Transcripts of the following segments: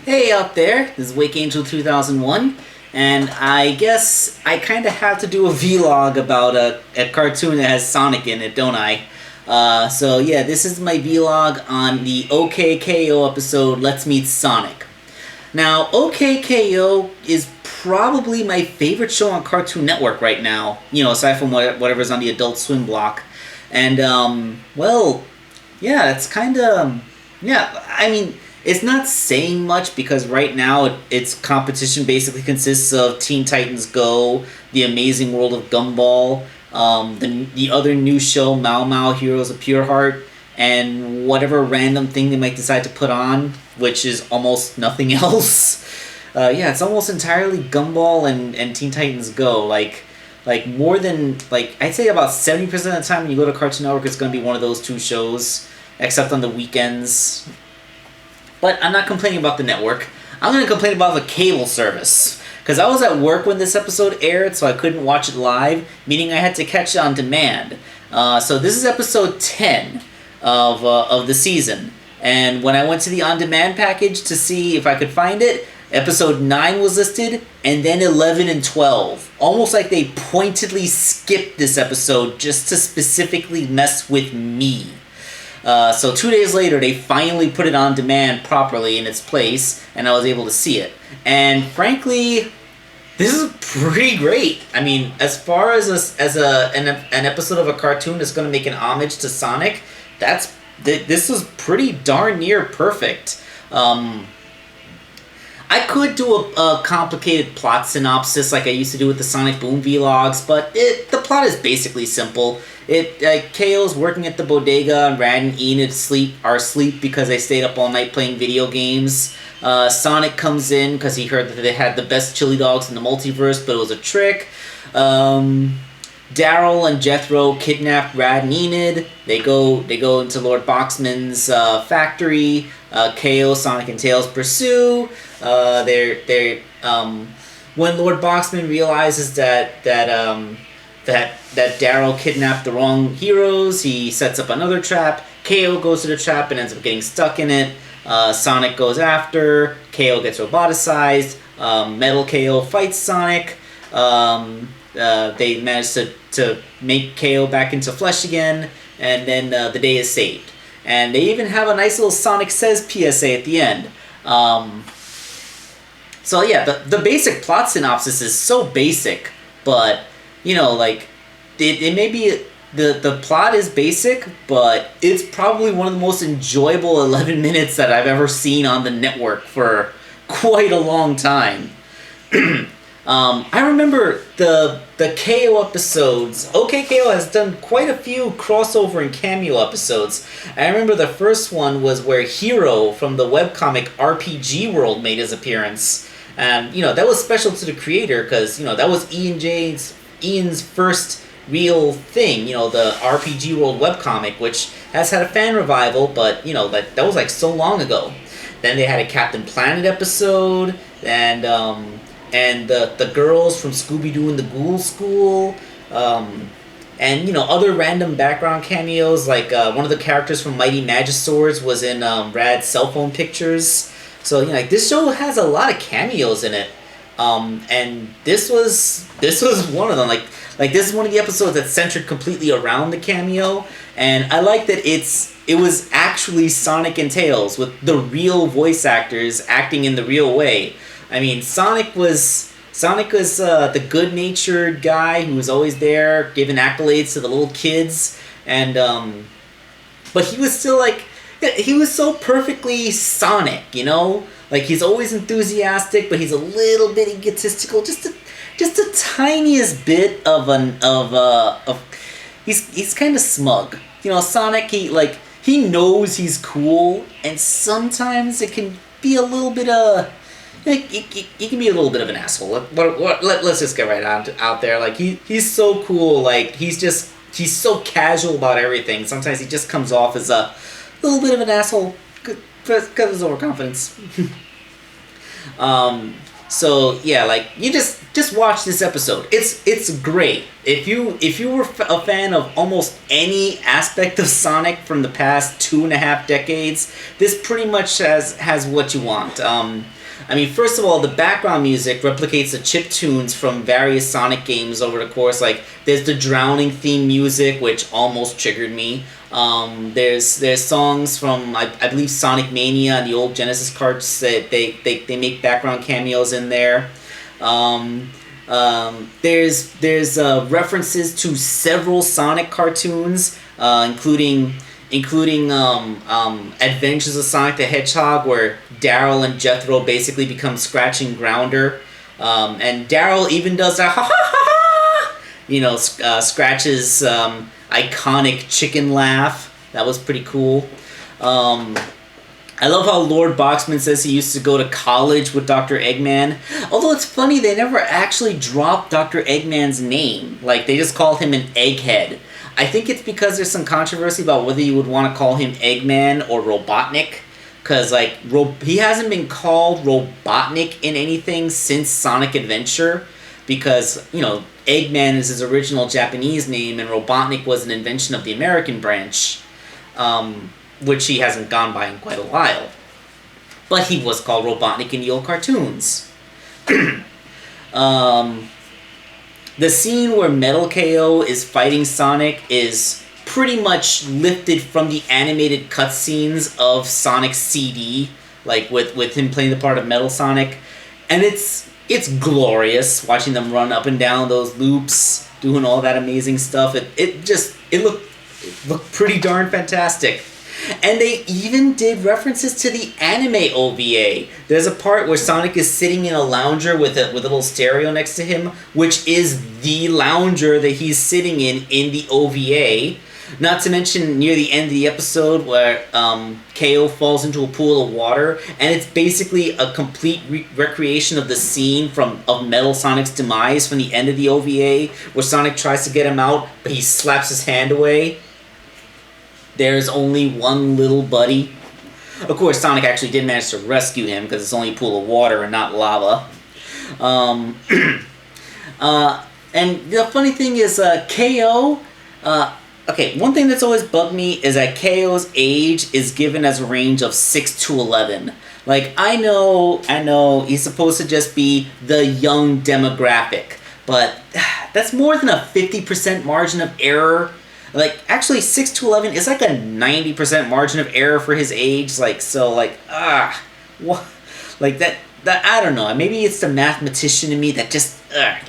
Hey out there, this is Wake Angel 2001, and I guess I kind of have to do a vlog about a cartoon that has Sonic in it, don't I? So yeah, this is my vlog on the OKKO episode, Let's Meet Sonic. Now, OKKO is probably my favorite show on Cartoon Network right now, aside from whatever's on the Adult Swim block. And, yeah, it's kind of, it's not saying much because right now its competition basically consists of Teen Titans Go, The Amazing World of Gumball, the other new show, Mao Mao Heroes of Pure Heart, and whatever random thing they might decide to put on, which is almost nothing else. It's almost entirely Gumball and Teen Titans Go. Like more than, I'd say about 70% of the time when you go to Cartoon Network, it's going to be one of those two shows, except on the weekends. But I'm not complaining about the network. I'm going to complain about the cable service. Because I was at work when this episode aired, so I couldn't watch it live, meaning I had to catch it on demand. So this is episode 10 of the season. And when I went to the on-demand package to see if I could find it, episode 9 was listed, and then 11 and 12. Almost like they pointedly skipped this episode just to specifically mess with me. So 2 days later, they finally put it on demand properly in its place, and I was able to see it. And frankly, this is pretty great. I mean, as far as an episode of a cartoon that's going to make an homage to Sonic, this is pretty darn near perfect. I could do a complicated plot synopsis like I used to do with the Sonic Boom vlogs, but the plot is basically simple. KO's working at the bodega, and Rad and Enid are asleep because they stayed up all night playing video games. Sonic comes in because he heard that they had the best chili dogs in the multiverse, but it was a trick. Daryl and Jethro kidnap Rad and Enid. They go into Lord Boxman's factory. KO, Sonic, and Tails pursue. When Lord Boxman realizes that Daryl kidnapped the wrong heroes, he sets up another trap. KO goes to the trap and ends up getting stuck in it. Sonic goes after. KO gets roboticized. Metal KO fights Sonic. They manage to make KO back into flesh again, and then the day is saved. And they even have a nice little Sonic Says PSA at the end. So yeah, the basic plot synopsis is so basic, but it may be the plot is basic, but it's probably one of the most enjoyable 11 minutes that I've ever seen on the network for quite a long time. I remember the KO episodes. OKKO has done quite a few crossover and cameo episodes. I remember the first one was where Hero from the webcomic RPG World made his appearance. And, that was special to the creator because, that was Ian's first real thing, the RPG World webcomic, which has had a fan revival, but, that was so long ago. Then they had a Captain Planet episode, and the girls from Scooby-Doo and the Ghoul School, and other random background cameos, like one of the characters from Mighty Magiswords was in Rad's cell phone pictures. So this show has a lot of cameos in it, and this was one of them. Like this is one of the episodes that's centered completely around the cameo, and I like that it was actually Sonic and Tails with the real voice actors acting in the real way. I mean, Sonic was the good-natured guy who was always there, giving accolades to the little kids, and but he was still he was so perfectly Sonic, he's always enthusiastic, but he's a little bit egotistical, just the tiniest bit of he's kind of smug, Sonic. He knows he's cool, and sometimes it can be a little bit he can be a little bit of an asshole. Let's just get right out there. He's so cool. He's so casual about everything. Sometimes he just comes off as a little bit of an asshole because of his overconfidence. So yeah, like you just watch this episode. It's great. If you were a fan of almost any aspect of Sonic from the past 2.5 decades, this pretty much has what you want. I mean, first of all, the background music replicates the chip tunes from various Sonic games over the course. Like, there's the Drowning theme music, which almost triggered me. There's songs from I believe Sonic Mania and the old Genesis carts that they make background cameos in there. There's references to several Sonic cartoons, including Adventures of Sonic the Hedgehog, where Daryl and Jethro basically become Scratch and Grounder, and Daryl even does a ha ha ha ha, Scratch's iconic chicken laugh. That was pretty cool. I love how Lord Boxman says he used to go to college with Dr. Eggman. Although it's funny, they never actually dropped Dr. Eggman's name. Like, they just called him an egghead. I think it's because there's some controversy about whether you would want to call him Eggman or Robotnik. Because, like, he hasn't been called Robotnik in anything since Sonic Adventure. Because, Eggman is his original Japanese name, and Robotnik was an invention of the American branch, which he hasn't gone by in quite a while. But he was called Robotnik in the old cartoons. The scene where Metal KO is fighting Sonic is pretty much lifted from the animated cutscenes of Sonic's CD, like with him playing the part of Metal Sonic, and it's glorious watching them run up and down those loops, doing all that amazing stuff. It looked pretty darn fantastic. And they even did references to the anime OVA. There's a part where Sonic is sitting in a lounger with a little stereo next to him, which is the lounger that he's sitting in the OVA. Not to mention near the end of the episode where KO falls into a pool of water, and it's basically a complete recreation of the scene of Metal Sonic's demise from the end of the OVA, where Sonic tries to get him out, but he slaps his hand away. There's only one little buddy. Of course, Sonic actually did manage to rescue him because it's only a pool of water and not lava. And the funny thing is, KO... okay, one thing that's always bugged me is that KO's age is given as a range of 6 to 11. Like, I know, he's supposed to just be the young demographic, but that's more than a 50% margin of error. Like, actually, 6 to 11 is like a 90% margin of error for his age. Like, so, like, what? Like, that, I don't know. Maybe it's the mathematician in me that just,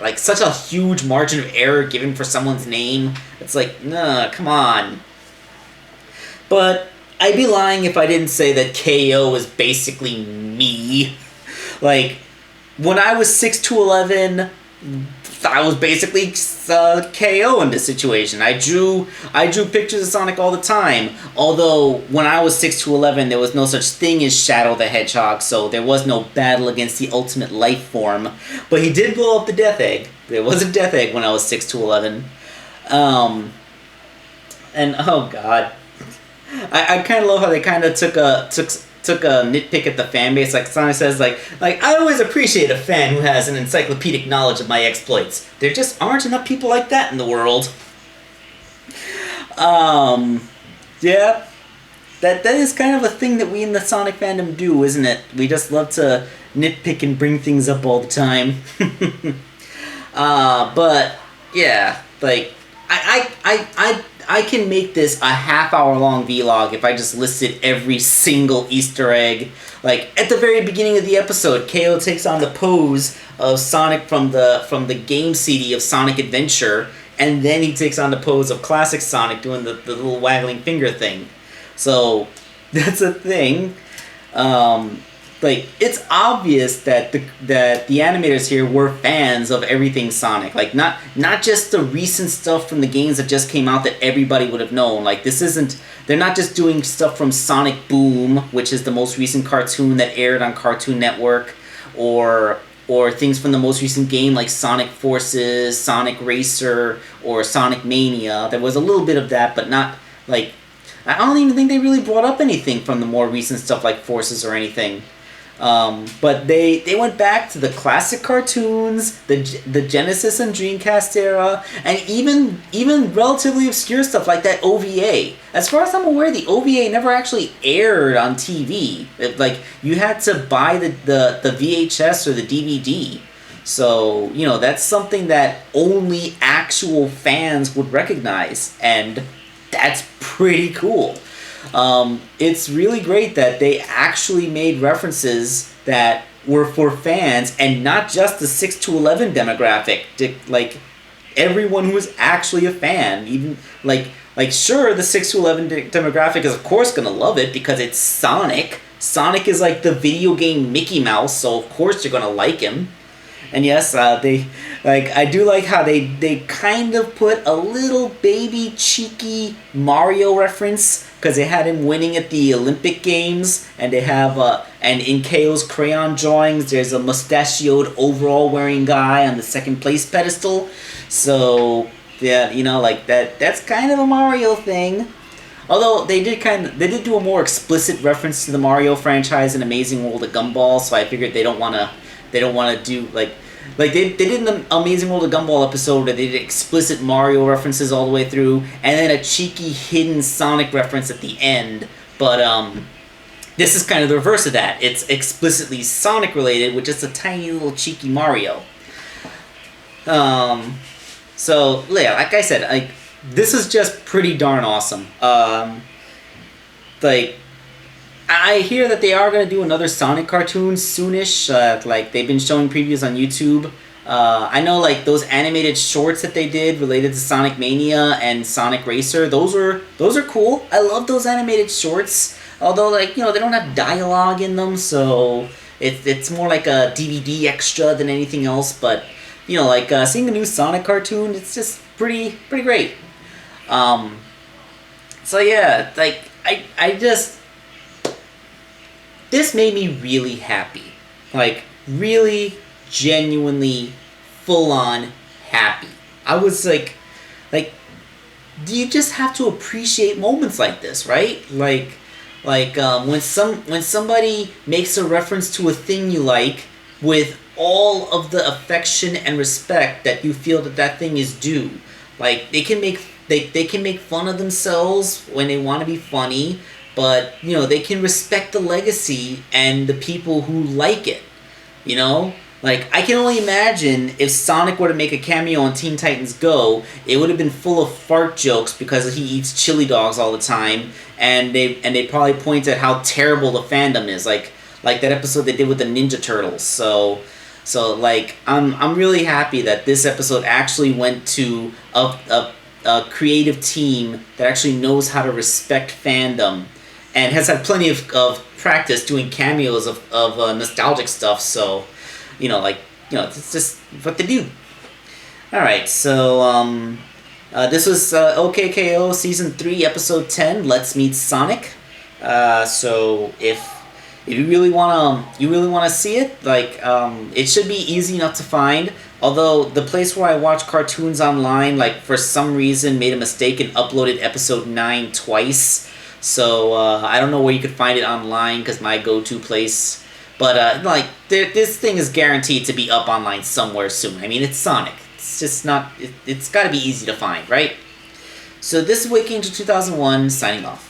like, such a huge margin of error given for someone's name. It's like, nah, come on. But I'd be lying if I didn't say that KO is basically me. Like, when I was 6 to 11... I was basically KO in this situation. I drew pictures of Sonic all the time. Although, when I was 6 to 11, there was no such thing as Shadow the Hedgehog, so there was no battle against the ultimate life form. But he did blow up the Death Egg. There was a Death Egg when I was 6 to 11. And, oh god. I kind of love how they kind of took a nitpick at the fan base. Like Sonic says, like I always appreciate a fan who has an encyclopedic knowledge of my exploits. There just aren't enough people like that in the world. Yeah, that is kind of a thing that we in the Sonic fandom do, isn't it? We just love to nitpick and bring things up all the time. But yeah, like I can make this a half-hour-long vlog if I just listed every single Easter egg. Like, at the very beginning of the episode, KO takes on the pose of Sonic from the game CD of Sonic Adventure, and then he takes on the pose of classic Sonic doing the little waggling finger thing. So, that's a thing. Like, it's obvious that the animators here were fans of everything Sonic. Like, not just the recent stuff from the games that just came out that everybody would have known. Like, they're not just doing stuff from Sonic Boom, which is the most recent cartoon that aired on Cartoon Network, or things from the most recent game like Sonic Forces, Sonic Racer, or Sonic Mania. There was a little bit of that, but not, like, I don't even think they really brought up anything from the more recent stuff like Forces or anything. But they went back to the classic cartoons, the Genesis and Dreamcast era, and even relatively obscure stuff like that OVA. As far as I'm aware, the OVA never actually aired on TV. Like, you had to buy the VHS or the DVD. So, that's something that only actual fans would recognize, and that's pretty cool. It's really great that they actually made references that were for fans and not just the 6 to 11 demographic. Like, everyone who is actually a fan, even sure, the 6 to 11 demographic is of course gonna love it because it's Sonic. Sonic is like the video game Mickey Mouse, so of course you're gonna like him. And yes, I do like how they kind of put a little baby cheeky Mario reference, because they had him winning at the Olympic Games, and they have and in KO's crayon drawings, there's a mustachioed overall wearing guy on the second place pedestal. So yeah, that's kind of a Mario thing. Although they did do a more explicit reference to the Mario franchise in Amazing World of Gumball, so I figured they don't want to do like they did in the Amazing World of Gumball episode where they did explicit Mario references all the way through, and then a cheeky hidden Sonic reference at the end. But this is kind of the reverse of that. It's explicitly Sonic related, with just a tiny little cheeky Mario. So yeah, like I said, this is just pretty darn awesome. I hear that they are going to do another Sonic cartoon soonish. They've been showing previews on YouTube. I know those animated shorts that they did related to Sonic Mania and Sonic Racer. Those are cool. I love those animated shorts. Although they don't have dialogue in them, so it's more like a DVD extra than anything else. But seeing a new Sonic cartoon, it's just pretty great. So yeah, I just. This made me really happy. Really, genuinely, full-on happy. I was do you just have to appreciate moments like this, right? When somebody makes a reference to a thing you like with all of the affection and respect that you feel that thing is due. They can make fun of themselves when they want to be funny, but they can respect the legacy and the people who like it. I can only imagine if Sonic were to make a cameo on Teen Titans Go, it would have been full of fart jokes because he eats chili dogs all the time, and they probably point at how terrible the fandom is, like that episode they did with the Ninja Turtles. So I'm really happy that this episode actually went to a creative team that actually knows how to respect fandom and has had plenty of practice doing cameos of nostalgic stuff. So it's just what they do. Alright, so this was OKKO Season 3, Episode 10, Let's Meet Sonic. So if you really wanna see it, it should be easy enough to find. Although the place where I watch cartoons online, for some reason made a mistake and uploaded Episode 9 twice. So I don't know where you could find it online, because my go-to place. But this thing is guaranteed to be up online somewhere soon. I mean, it's Sonic. It's just not. It's got to be easy to find, right? So this is Waking to 2001, signing off.